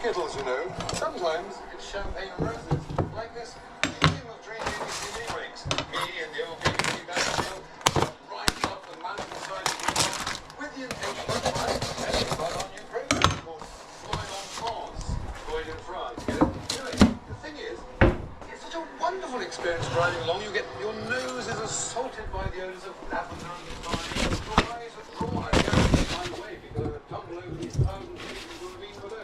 Skittles, you know. Sometimes it's champagne and roses. Like this dream of dream BBC breaks. Me and the old BBC backfield right up the mountainside of England with the intention of telling about our new program called Floyd on France. Floyd in France, you know? Anyway, the thing is, it's such a wonderful experience driving along. You get your nose is assaulted by the odours of lavender and thyme. Your eyes are drawn. I guarantee my way because I tumble over these thousand trees and ravines below.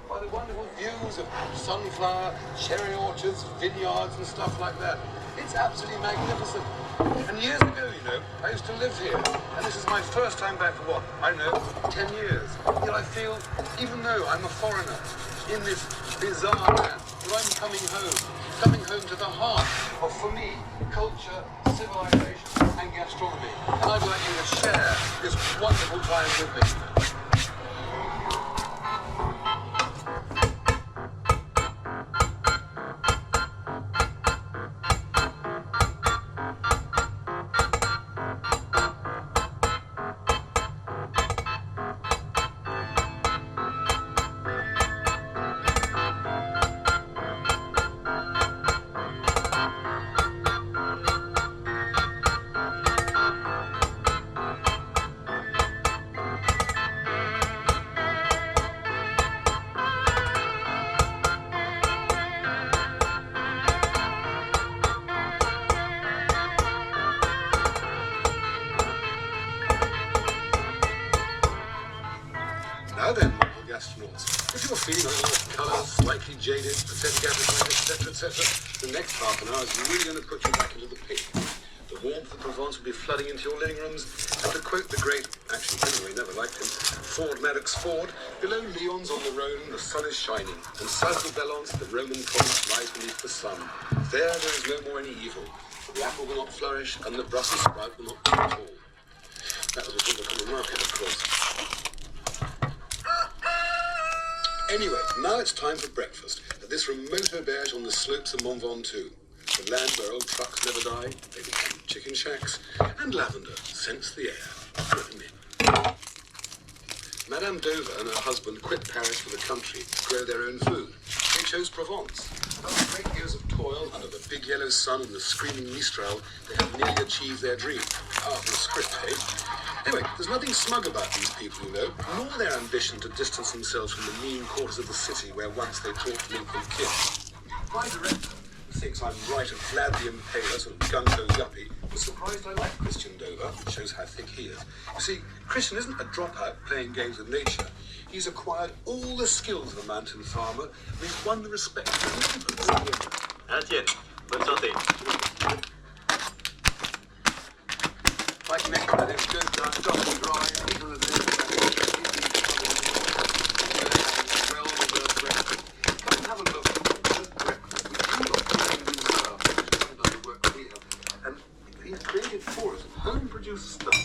By the wonderful views of sunflower, cherry orchards, vineyards and stuff like that. It's absolutely magnificent. And years ago, you know, I used to live here. And this is my first time back for what? I don't know, 10 years. Yet I feel, even though I'm a foreigner in this bizarre land, that I'm coming home to the heart of, for me, culture, civilization and gastronomy. And I'd like you to share this wonderful time with me. Now then, model gastronauts, if you're feeling a little off colour, slightly jaded, pathetic appetite, etc., the next half an hour is really going to put you back into the pit. The warmth of Provence will be flooding into your living rooms, and to quote the great, actually Culinary never liked him, Ford Maddox Ford, below Lyons on the Rhone, the sun is shining, and south of Valence, the Roman province lies beneath the sun. There is no more any evil. The apple will not flourish, and the Brussels sprout will not grow at all. That was before the common market, of course. Anyway, now it's time for breakfast at this remote auberge on the slopes of Mont Ventoux, the land where old trucks never die, they become chicken shacks, and lavender scents the air. Put them in. Madame Dover and her husband quit Paris for the country to grow their own food. They chose Provence. After great years of toil under the big yellow sun and the screaming Mistral, they have nearly achieved their dream. Powerful script, eh? Anyway, there's nothing smug about these people, you know, nor their ambition to distance themselves from the mean quarters of the city where once they taught delinquent kids. My director, who thinks I'm right of Vlad the Impaler and gung-ho yuppie, was surprised I like Christian Dover. Shows how thick he is. You see, Christian isn't a dropout playing games with nature. He's acquired all the skills of a mountain farmer, and he's won the respect of the À la tienne. Bonne santé. Like next to them, good dry, people of this. Come and have a look at the breakfast. We've got new stuff, sometimes the work we have. And he's created for us home-produced stuff.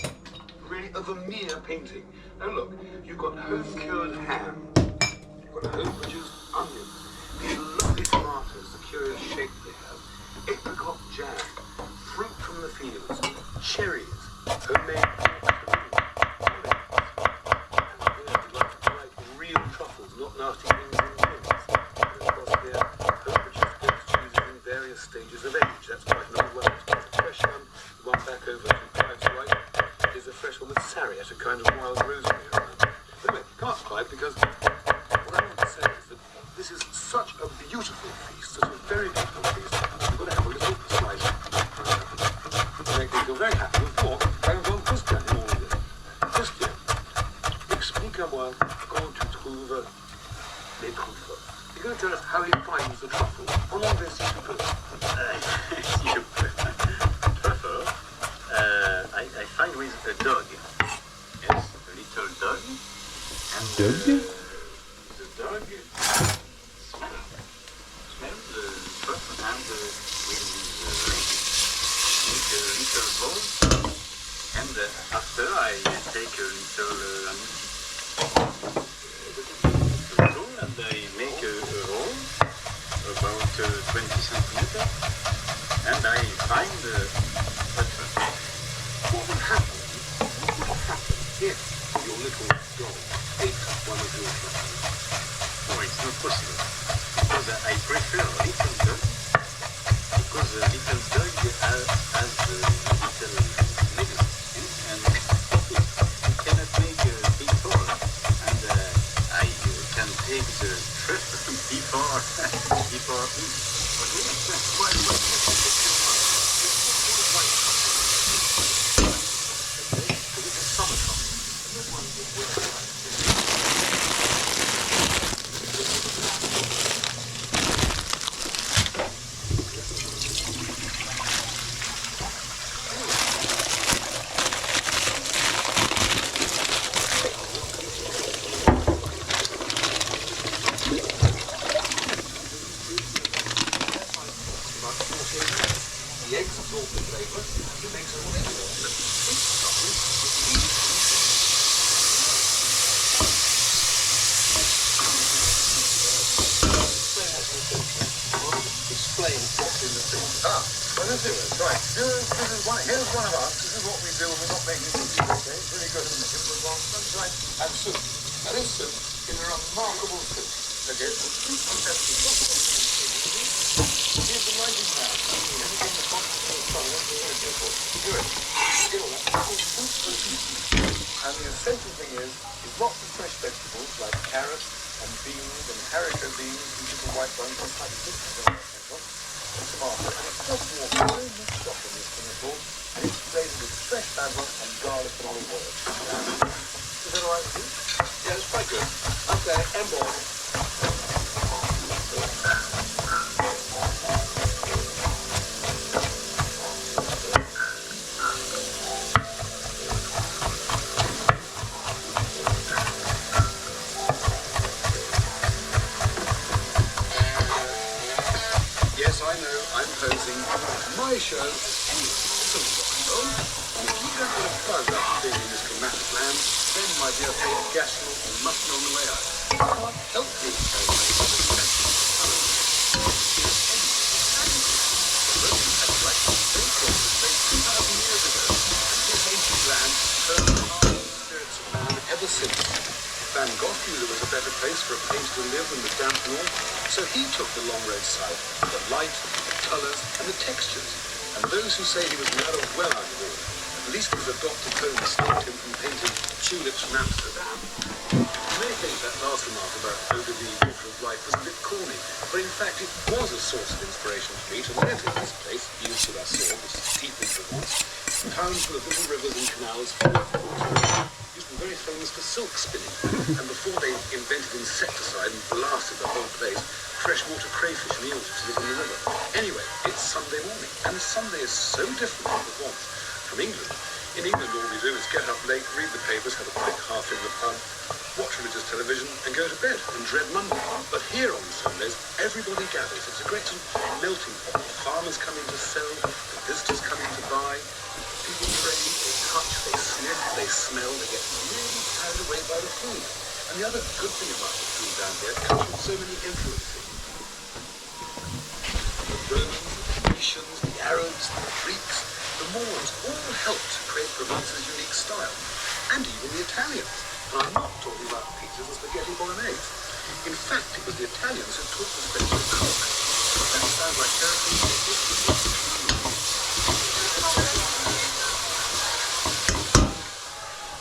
Really a Vermeer painting. Now look, you've got home-cured ham. You've got home-produced onions. These lovely tomatoes, the curious shape they have. Apricot jam. Fruit from the fields. Cherries. Homemade like real truffles, not nasty things in tins. And of course here, home-produced goat cheeses in various stages of age. That's quite an old one. The fresh one, the one back over to Clive's right, is a fresh one with sarriette, a kind of wild rosemary around. But anyway, come up, Clive, because what I want to say is that this is such a beautiful feast, such a very beautiful feast. You've got to have a little slice to make me feel very happy with pork. Explique-moi comment tu trouves les truffes. You're going to tell us how he finds the truffle. En anglais, si tu peux. Si je peux. Truffle, I find with a dog. Yes, a little dog. And the dog smells the truffle and will make a little bowl. And after I take a little and I make a roll about 20 centimeters and I find the truffle. What would happen if your little dog ate one of your truffles? Oh, it's not possible. Because I prefer little dog, because the little dog has little legs, and you cannot make a big hole. And I can take the trip before eating. The eggs absorb the flavour, it makes a explain what's in the thing. Well, let's do it. Right. Here's one of us. This is what we do when we're not making it easy, okay? It's really good. Sunshine and soup. Now this soup is a remarkable soup. Okay, it's a soup here's the lighting now. Everything the content of the sun, what do you want to do for? Do it. Get all that. And the essential thing is lots of fresh vegetables like carrots and beans and haricot beans and little white ones, and slightly different and tomato. And it's just water, no mixed up in this thing at all. And it's flavored with fresh basil and garlic and olive oil. Is that alright with you? Yeah, it's quite good. Okay, and more. My show is awesome rock and roll, and if you don't get a buzz after being in this dramatic land, then, my dear fellow gastronaut, you must be on the way out. I can't help being carried away by the sense of colour. The Romans had like they crossed the space 2,000 years ago, and this ancient land turned the heart and spirits of man ever since. Van Gogh knew there was a better place for a painter to live than the damp north, so he took the long road south, the light, the colours and the textures. And those who say he was mad are well out of order. At least his adopted home stopped him from painting tulips from Amsterdam. You may think that last remark about eau de vie, water of life, was a bit corny, but in fact it was a source of inspiration for me to live in this place, used to our soil, which is steep in Provence, towns full of little rivers and canals full of water. Used to be very famous for silk spinning, and before they invented insecticide and blasted the whole place, freshwater crayfish and eels used to live in the river. Anyway, it's Sunday morning, and Sunday is so different from Provence, from England. In England, all we do is get up late, read the papers, have a quick half in the pub, watch religious television, and go to bed and dread Monday. But here on Sundays, everybody gathers. It's a great sort of melting pot. The farmers come in to sell, the visitors come in to buy. People pray, they touch, they sniff, they smell, they get really carried away by the food. And the other good thing about the food down here comes from so many influences. The Romans, the Venetians, the Arabs, the Greeks, the Moors all helped to create Provence's unique style. And even the Italians. And I'm not talking about pizzas and spaghetti bolognese. In fact, it was the Italians who taught the French to cook. That sounds like territory.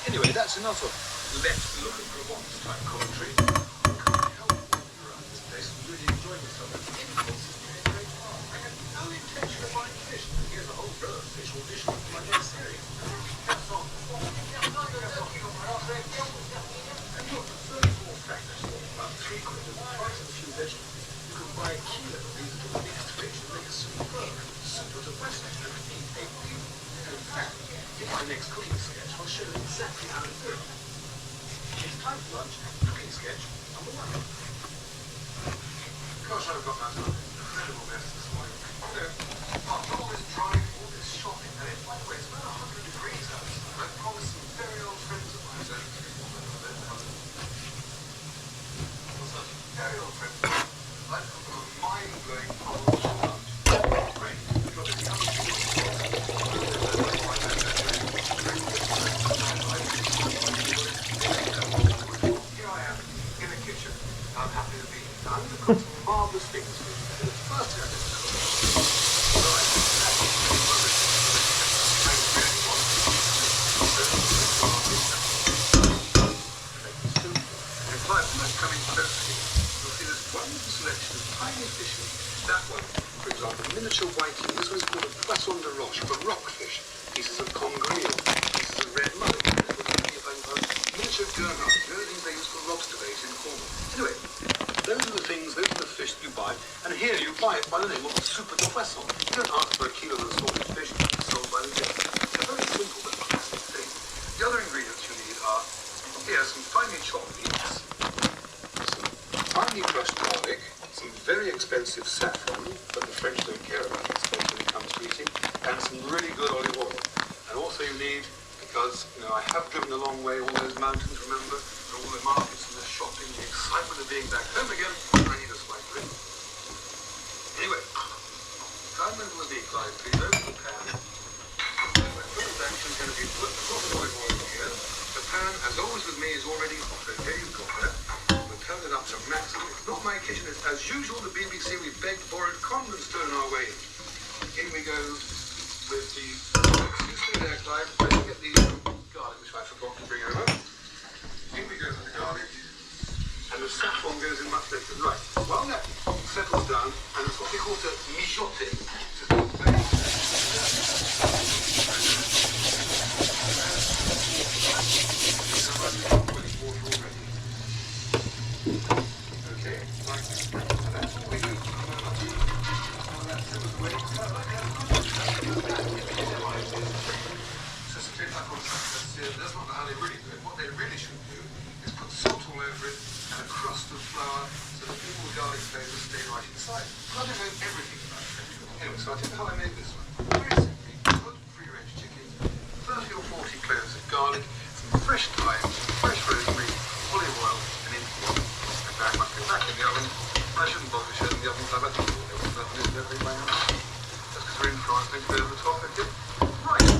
Anyway, that's enough of let's look at Provence type commentary. I can't help walking around this place and really enjoying myself. The impulse is to be great fun. I had no intention of buying fish. Here's a whole row of fish auditioning for my next series. That's on. And look, for 34 francs, about 3 quid, and the price of a few vegetables, you could buy a kilo of these little mixed fish and make a superb soup at a western and eat a beautiful. In fact, in my next cooking sketch, I'll show you exactly how to do it. It's time for lunch, cooking sketch number 1. Gosh, I've got that incredible mess this morning. After all this driving, all this shopping, and it, by the way, it's about 100 degrees out. I promised some very old friends of mine, so what's that? Very old friends of mine. I've got a mind-blowing problem for lunch. Great. We've got this coming to Here I am, in the kitchen. I'm happy to be here. I'm going to cook some marvellous things for you. The first thing I'm going to cook. Right. And if I come in closely, you'll see there's one selection of tiny fishes. That one, for example, miniature whiting. This one's called a poisson de roche, for rockfish. Pieces of congreve, pieces of red mullet, miniature gurnard. You know the things they use for lobster bait in Cornwall. Anyway, those are the things, those are the fish that you buy. And here you buy it by the name of soup de poisson. You don't ask for a kilo of salted fish, it's sold by the day. It's a very simple but fantastic thing. The other ingredients you need are, here, some finely chopped meats, some finely crushed garlic, some very expensive saffron, but the French don't care about expense when it comes to eating, and some really good olive oil. And also you need, because I have driven a long way, all those mountains, remember, and all the markets and the shopping, the excitement of being back home again, I need a slight drink. Anyway, time into the beef, guys, please open the pan. My first action is going to be put the hot olive oil here. The pan, as always with me, is already hot. Okay, you've got that. We'll turn it up to maximum. It's not my kitchen. It's, as usual, the BBC, we begged, borrowed, conned and stolen our way in. In we go with the... You stay there, Clive. Let's get the garlic, which I forgot to bring over. In we go with the garlic. And the saffron goes in much later. Right. While that settles down, and it's what we call to mijoter. Okay, right. And that's what we do. That's not how they really do it. What they really should do is put salt all over it and a crust of flour so that all the garlic flavors stay right inside. But I don't know everything about it. Anyway, so I'll tell you how I made this one. Very simply, good free-range chicken, 30 or 40 cloves of garlic, some fresh thyme, fresh rosemary, olive oil, and in and I must go back in the oven. I shouldn't bother showing the oven club. I think all the oven club is everything by now. Just because we're in France, don't go over the top, okay? Right.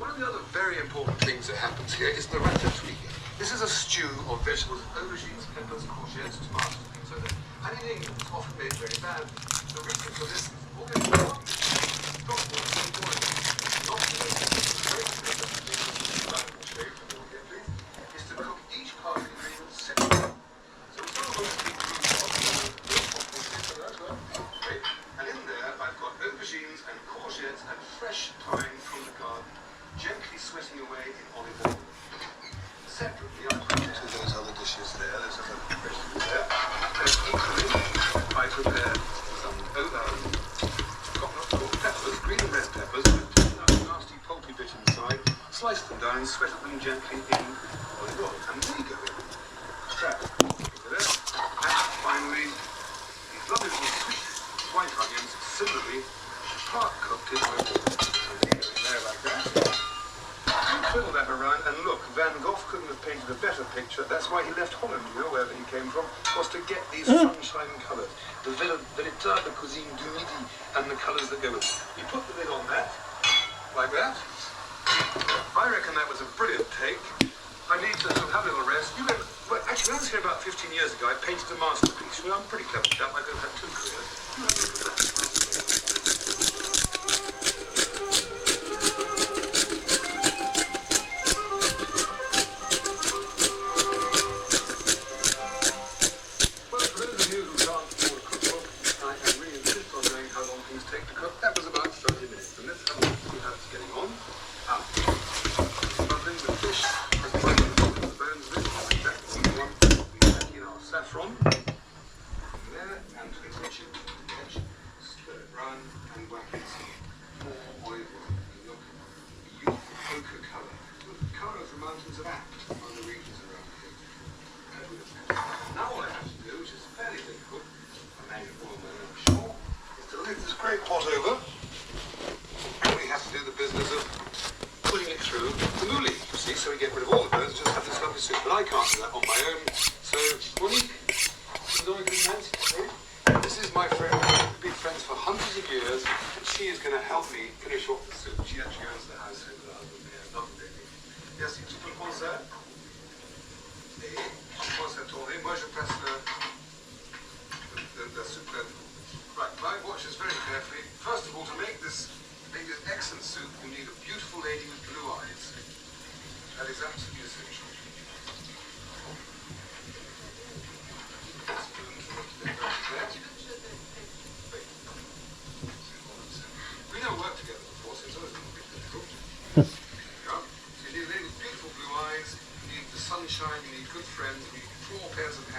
One of the other very important things that happens here is the ratatouille. This is a stew of vegetables, aubergines, peppers, courgettes, tomatoes, things like that. And in England, it's often made very bad. The reason for this is we're going to stop water and boil it. Not to make it very expensive thing, is to cook each part of the ingredient separately. So it's not going to be great. And in there, I've got aubergines and courgettes and fresh thyme from the garden, gently sweating away in olive oil. Separately, I put into those other dishes there. Those other vegetables there. And equally, I prepared some peppers, green and red peppers, with a nasty pulpy bit inside. Sliced them down, sweated them gently in olive oil, and there you go. Crap. Over there. And finally, these lovely little sweet white onions, similarly, part cooked in olive oil. And there you go, there like that. Twiddle that around, and look, Van Gogh couldn't have painted a better picture. That's why he left Holland, wherever he came from, was to get these sunshine colours. The véritable cuisine du midi, and the colours that go with it. You put the lid on that, like that. I reckon that was a brilliant take. I need to have a little rest. You know, well, actually, when I was here about 15 years ago, I painted a masterpiece. You know, I'm a pretty clever chap. I could have had 2 careers. You have a look at that.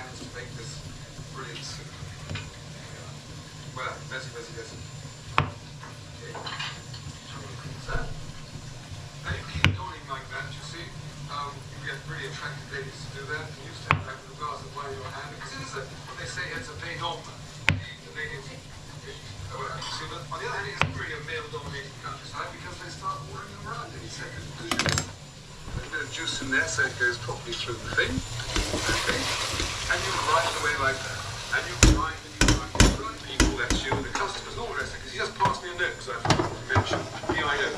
hands to make this brilliant soup. Voilà, merci, merci, merci. Okay. So, and you keep going like that, you see. You get really attractive ladies to do that. And you stand back with a glass of wine in your hand, because it is what they say, it's a pays d'homme. The ladies, well, you see, but on the other hand, it's really a male-dominated countryside, because they start ordering them around any second. There's a bit of juice in there, so it goes properly through the thing. Okay. And you grind away like that. And you grind and you grind and you grind. And you call that stew, and the customer's not interested, because he just passed me a note, because I forgot to mention the I know.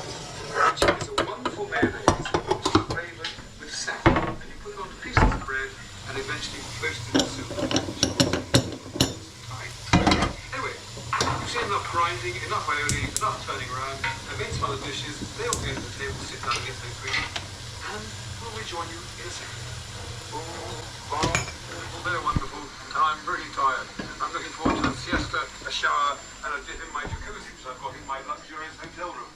Which is a wonderful mayonnaise, which is flavored with saffron. And you put it on pieces of bread, and eventually roast it in the soup. Anyway, you've seen enough grinding, enough aioli, enough turning around. I've made some other dishes. They all get to the table, sit down and get their food. And we'll rejoin you in a second. They're wonderful, and I'm really tired. I'm looking forward to a siesta, a shower, and a dip in my jacuzzi, which I've got in my luxurious hotel room.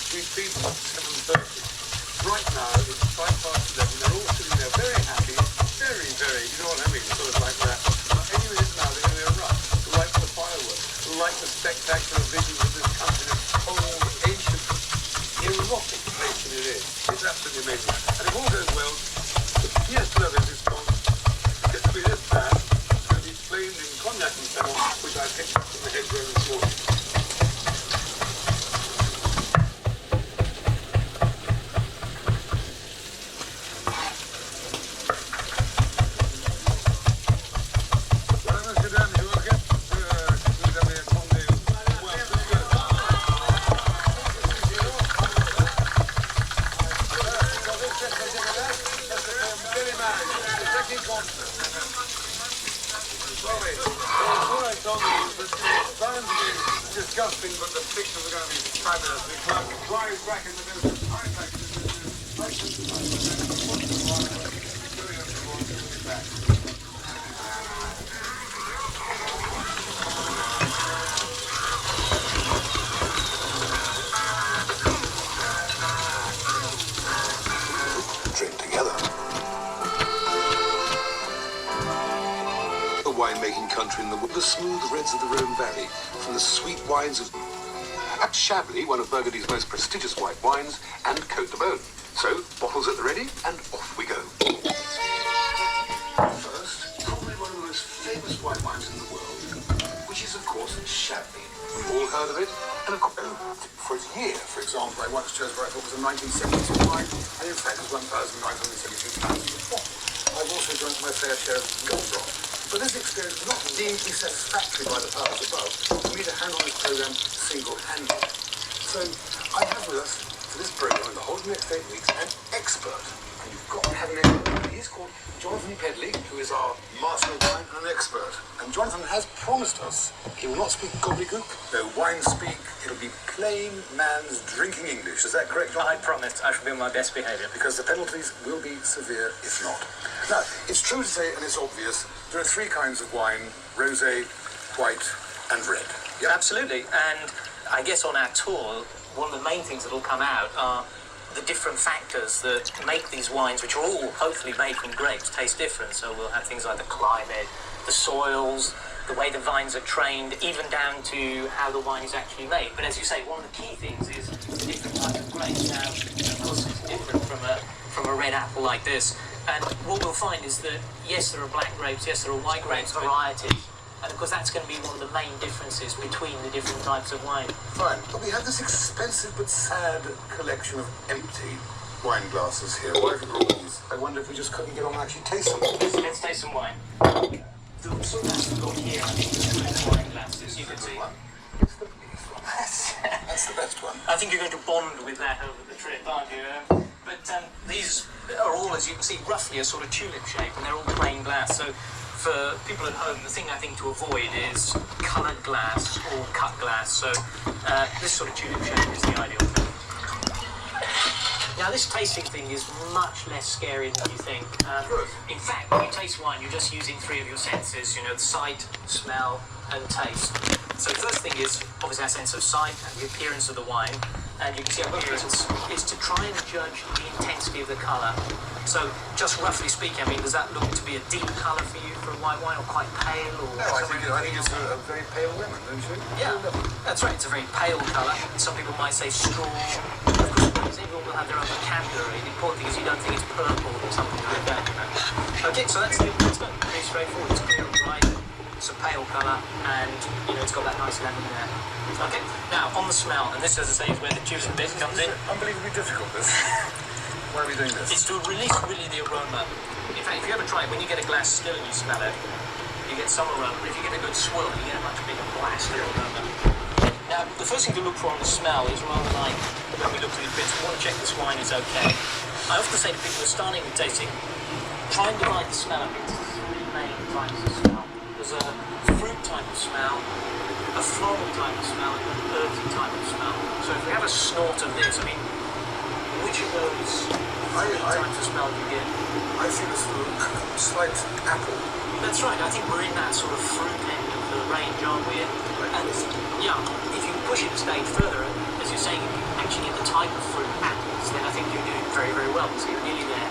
We feed at 7:30. Right now, it's 11:05. They're all sitting there very happy, very, you know what I mean, sort of like that. Any minute now, they're going to erupt, like the fireworks, like the spectacular visions of this country, this old, ancient, erotic nation it is. It's absolutely amazing. And if all goes well, the fiesta de resistance, it's going to be this bad, it's going to be flamed in cognac and so on, which I picked up from the hedgerow this morning. Disgusting, but the pictures are going to be fabulous. The flies back in the business. I'm back in the drink together. The winemaking country in the smooth reds of the Rhone Valley, from the sweet wines of at Chablis, one of Burgundy's most prestigious white wines, and Côte de Beaune. So, bottles at the ready, and off we go. First, probably one of the most famous white wines in the world, which is, of course, Chablis. We've all heard of it, and of course, for its year, for example, I once chose what I thought was a 1972 wine, and in fact it was 1,972 pounds for a bottle. I've also drunk my fair share of gold rock. But this experience was not deemed to be satisfactory by the powers above for me to handle this program single-handed. So I have with us for this program in the whole of the next 8 weeks an expert. And you've got to have an expert. He's called Jonathan Pedley, who is our master of wine and an expert. And Jonathan has promised us he will not speak gobbledygook, no wine speak. It'll be plain man's drinking English. Is that correct, Jonathan? I promise I shall be on my best behaviour. Because the penalties will be severe if not. Now, it's true to say, and it's obvious, there are three kinds of wine: rosé, white, and red. Yeah. Absolutely. And I guess on our tour, one of the main things that will come out are the different factors that make these wines, which are all hopefully made from grapes, taste different. So we'll have things like the climate, the soils, the way the vines are trained, even down to how the wine is actually made. But as you say, one of the key things is the different types of grapes. Now, of course, it's different from a red apple like this. And what we'll find is that, yes, there are black grapes, yes, there are white grapes, variety. And of course, that's going to be one of the main differences between the different types of wine. Fine. But we have this expensive but sad collection of empty wine glasses here. Why have you brought these? I wonder if we just couldn't get on and actually taste them. Let's taste some wine. The sort of glass we've got here, I think, is the wine glasses, you can see. It's the biggest one. That's the best one. I think you're going to bond with that over the trip, aren't you? But these are all, as you can see, roughly a sort of tulip shape, and they're all plain glass. So for people at home, the thing I think to avoid is coloured glass or cut glass. So this sort of tulip shape is the ideal thing. Now, this tasting thing is much less scary than you think. In fact, when you taste wine, you're just using three of your senses, you know, the sight, smell, and taste. So first thing is obviously our sense of sight and the appearance of the wine. And you can see our appearance is to try and judge the intensity of the colour. So just roughly speaking, I mean, does that look to be a deep colour for you for a white wine, or quite pale? Or No, I think it's a very pale lemon, don't you? Yeah, that's right. It's a very pale colour. Some people might say straw. Of course, everyone will have their own vocabulary. The important thing is you don't think it's purple or something like that. You know? Okay, so that's pretty straightforward. It's clear and bright. It's a pale colour, and you know it's got that nice lemon there. Okay, now on the smell, and this, as I say, is where the juice bit comes in. Unbelievably difficult, this. Why are we doing this? It's to release really the aroma. In fact, if you ever try it, when you get a glass still and you smell it, you get some aroma. But if you get a good swirl, you get a much bigger blast of aroma. Now, the first thing to look for on the smell is rather like when we look at these bits, we want to check this wine is okay. I often say to people who are starting with tasting, try and divide the smell up into three main types of smell. There's a fruit type of smell, a floral type of smell, and an earthy type of smell. So if we have a snort of this, I mean, which of those three types of smell do you get? I see this slight apple. That's right. I think we're in that sort of fruit end of the range, aren't we? And yeah, if you push it a stage further, as you're saying, if you actually get the type of fruit apples, then I think you're doing very, very well. So you're nearly there.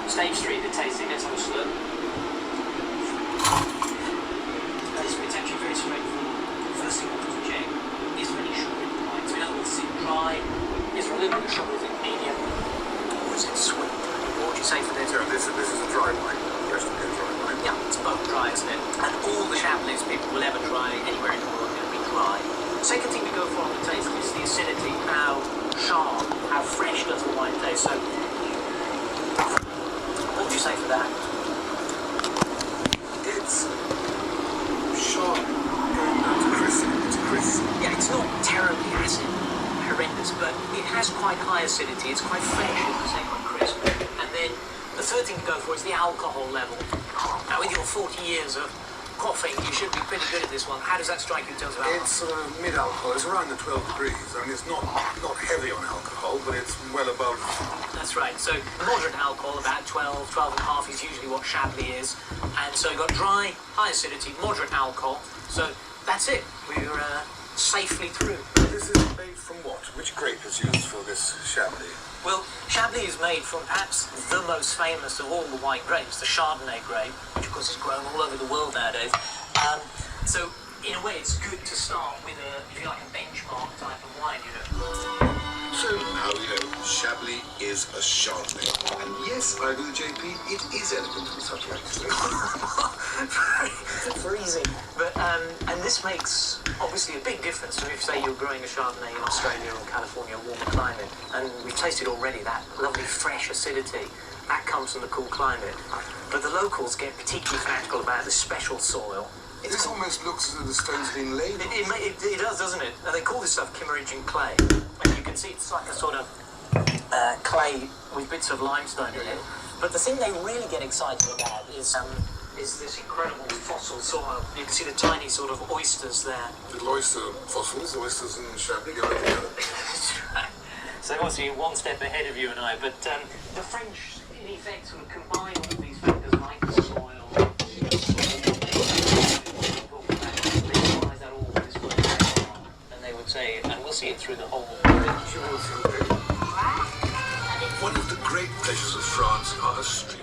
Stage 3, the tasting. Let's have a slurp. It's actually very straightforward. First thing I want to check is there any sugar in the wine. So in other words, is it dry? Is there a little bit of sugar? Is it medium? Or is it sweet? What would you say for this? Yeah, this is a dry wine. Yes, a dry wine. Yeah, it's both dry, isn't it? And all the Chablis people will ever try anywhere in the world are going to be dry. Second thing we go for on the taste is the acidity. How sharp, how fresh does the wine taste? So, what would you say for that? It's sharp and crisp. It's crisp. Yeah, it's not terribly acid, horrendous, but it has quite high acidity. It's quite fresh, as I say, quite crisp. And then the third thing to go for is the alcohol level. Now, with your 40 years of quaffing, you should be pretty good at this one. How does that strike you in terms of alcohol? It's mid-alcohol. It's around the 12 degrees. I mean, it's not heavy on alcohol, but it's well above. That's right. So moderate alcohol, about 12, 12.5 is usually what Chablis is. And so you've got dry, high acidity, moderate alcohol. So that's it. We're safely through. This is made from what? Which grape is used for this Chablis? Well, Chablis is made from perhaps the most famous of all the white grapes, the Chardonnay grape, which of course is grown all over the world nowadays. So in a way, it's good to start with if you like, a benchmark type of wine, you know. So now we know Chablis is a Chardonnay. And yes, I agree with JP, it is elegant and subtle actually. Freezing. But and this makes obviously a big difference from if, say, you're growing a Chardonnay in Australia or California, a warmer climate. And we've tasted already that lovely fresh acidity. That comes from the cool climate. But the locals get particularly fanatical about the special soil. This almost looks as though the stone's been laid. It does, doesn't it? And they call this stuff Kimmeridgian clay. And you can see it's like a sort of clay with bits of limestone in it. But the thing they really get excited about is this incredible fossil soil. You can see the tiny sort of oysters there. Little oyster fossils, oysters and Chablis go together. So obviously one step ahead of you and I. But the French, in effect, sort of combine all these factors like the soil. Say, and we'll see it through the whole. One of the great pleasures of France are her streets.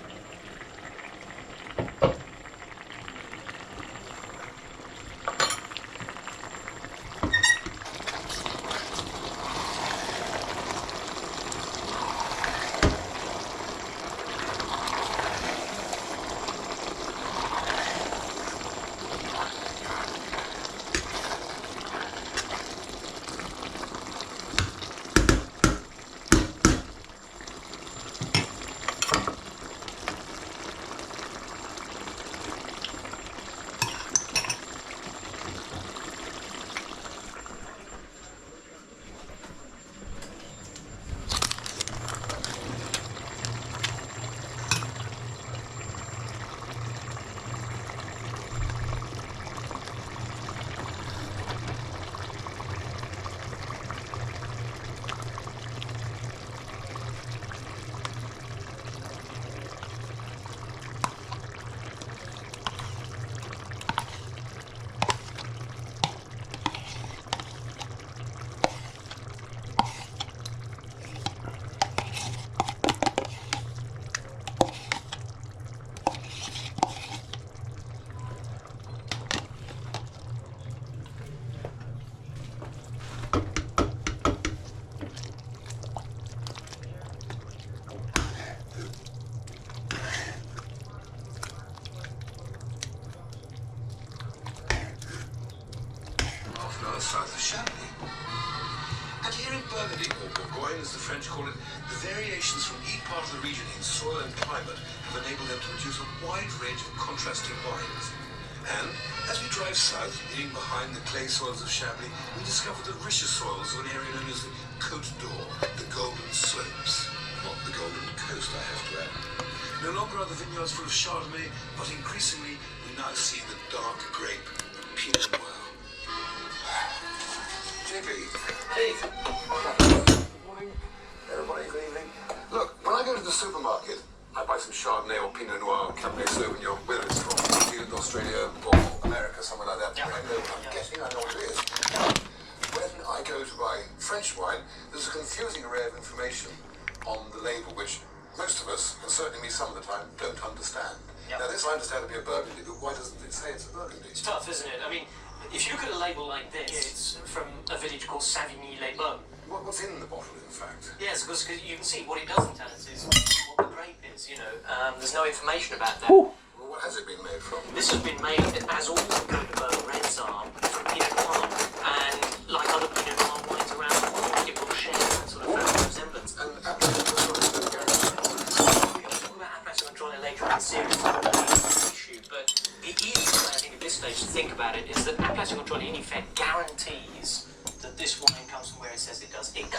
idea of Burgundy, or Bourgogne as the French call it, the variations from each part of the region in soil and climate have enabled them to produce a wide range of contrasting wines. And as we drive south, leaving behind the clay soils of Chablis, we discover the richer soils of an area known as the Côte d'Or, the Golden Slopes. Not the Golden Coast, I have to add. No longer are the vineyards full of Chardonnay, but increasingly we now see the dark grape, Pinot Noir. JP. Hey. Good morning. Everybody, good evening. Look, when I go to the supermarket, I buy some Chardonnay or Pinot Noir, Cabernet Sauvignon, whether it's from New Zealand, Australia, or America, somewhere like that. Yeah. I know, I'm guessing I know what it is. When I go to buy French wine, there's a confusing array of information on the label, which most of us, and certainly me some of the time, don't understand. Yeah. Now, this I understand to be a Burgundy, but why doesn't it say it's a Burgundy? It's tough, isn't it? I mean, if you look at a label like this, it's from a village called Savigny-les-Bains. What's in the bottle, in fact? Yes, because you can see what it doesn't tell us is what the grape is, you know. There's no information about that. Well, what has it been made from? This has been made, as all the Côte d'Or reds are, from Pinot Noir. And like other Pinot Noir wines around the world, it will share that sort of resemblance. And apples, We'll talk about Appellation Control later in the series, issue, but the easiest way, I think, at this stage to think about it is that Appellation Control, in effect, guarantees that this wine comes from where it says it does.